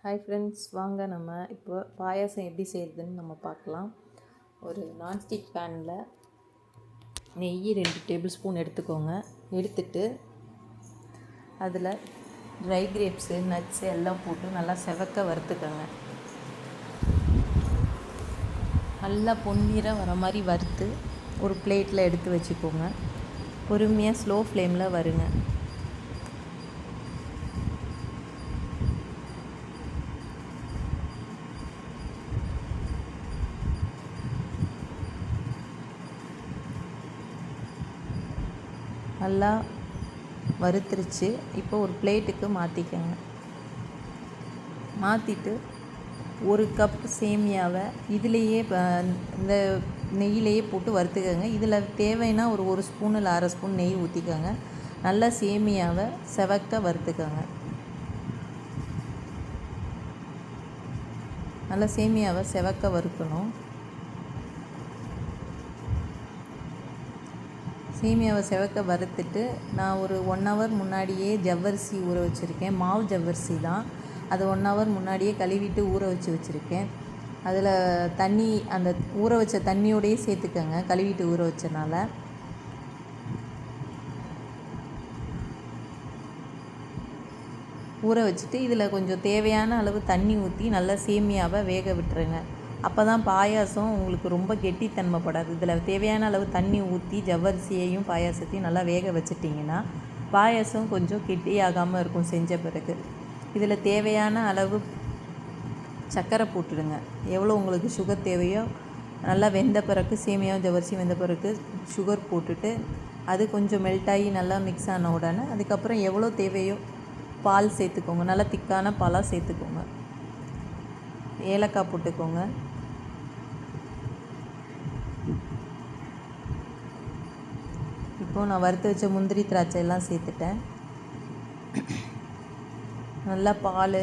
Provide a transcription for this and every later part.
Hi friends, வாங்க நம்ம இப்போ பாயாசம் எப்படி செய்கிறதுன்னு நம்ம பார்க்கலாம். ஒரு நான்ஸ்டிக் பேனில் நெய் 2 டேபிள் ஸ்பூன் எடுத்துக்கோங்க. எடுத்துட்டு அதில் ட்ரை கிரேப்ஸு, நட்ஸு எல்லாம் போட்டு நல்லா செவக்க வறுத்துக்கோங்க. நல்லா பொன்னிறம் வர மாதிரி வறுத்து ஒரு பிளேட்டில் எடுத்து வச்சுக்கோங்க. பொறுமையாக ஸ்லோ ஃப்ளேமில் வருங்க. நல்லா வறுத்துருச்சு. இப்போ ஒரு பிளேட்டுக்கு மாற்றிக்கங்க. மாற்றிட்டு 1 கப் சேமியாவை இதிலையே இந்த நெய்யிலையே போட்டு வறுத்துக்கங்க. இதில் தேவைன்னா ஒரு ஸ்பூன் இல்லை 1/2 ஸ்பூன் நெய் ஊற்றிக்கோங்க. நல்லா சேமியாவை செவக்க வறுத்துக்கோங்க. நல்லா சேமியாவை செவக்க வறுக்கணும். சேமியாவை செவக்க வறுத்துட்டு நான் ஒரு 1 ஹவர் முன்னாடியே ஜவ்வரிசி ஊற வச்சுருக்கேன். மாவு ஜவ்வரிசி தான். அது 1 ஹவர் முன்னாடியே கழுவிட்டு ஊற வச்சுருக்கேன். அதில் தண்ணி, அந்த ஊற வச்ச தண்ணியோடையே சேர்த்துக்கங்க, கழுவிட்டு ஊற வச்சனால. ஊற வச்சுட்டு இதில் கொஞ்சம் தேவையான அளவு தண்ணி ஊற்றி நல்லா சேமியாவை வேக விட்டுருங்க. அப்போ தான் பாயாசம் உங்களுக்கு ரொம்ப கெட்டித்தன்மைப்படாது. இதில் தேவையான அளவு தண்ணி ஊற்றி ஜவ்வரிசியையும் பாயாசத்தையும் நல்லா வேக வச்சிட்டிங்கன்னா பாயாசம் கொஞ்சம் கெட்டியாகாமல் இருக்கும் செஞ்ச பிறகு. இதில் தேவையான அளவு சர்க்கரை போட்டுடுங்க. எவ்வளோ உங்களுக்கு சுகர் தேவையோ நல்லா வெந்த பிறகு, சேமியாவும் ஜவ்வரிசியும் வெந்த பிறகு சுகர் போட்டுட்டு அது கொஞ்சம் மெல்ட் ஆகி நல்லா மிக்ஸ் ஆன உடனே அதுக்கப்புறம் எவ்வளோ தேவையோ பால் சேர்த்துக்கோங்க. நல்லா திக்கான பாலாக சேர்த்துக்கோங்க. ஏலக்காய் போட்டுக்கோங்க. இப்போது நான் வறுத்து வச்ச முந்திரி, திராட்சை எல்லாம் சேர்த்துட்டேன். நல்லா பால்,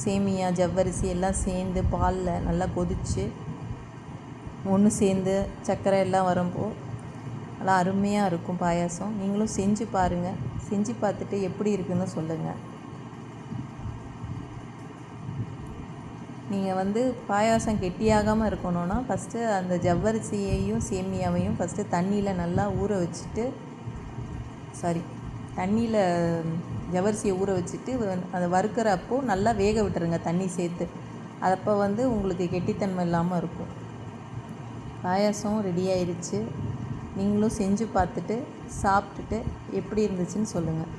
சேமியா, ஜவ்வரிசி எல்லாம் சேர்ந்து பாலில் நல்லா கொதித்து ஒன்று சேர்ந்து சர்க்கரை எல்லாம் வரும்போது நல்லா அருமையாக இருக்கும் பாயாசம். நீங்களும் செஞ்சு பாருங்கள். செஞ்சு பார்த்துட்டு எப்படி இருக்குன்னு சொல்லுங்கள். நீங்கள் பாயாசம் கெட்டியாகாமல் இருக்கணும்னா ஃபஸ்ட்டு அந்த ஜவ்வரிசியையும் சேமியாவையும் ஃபஸ்ட்டு தண்ணியில் நல்லா ஊற வச்சுட்டு, தண்ணியில் ஜவ்வரிசியை ஊற வச்சுட்டு அதை வறுக்கிறப்போ நல்லா வேக விட்டுருங்க தண்ணி சேர்த்து. அப்போ உங்களுக்கு கெட்டித்தன்மை இல்லாமல் இருக்கும். பாயாசம் ரெடி ஆயிடுச்சு. நீங்களும் செஞ்சு பார்த்துட்டு சாப்பிட்டுட்டு எப்படி இருந்துச்சுன்னு சொல்லுங்கள்.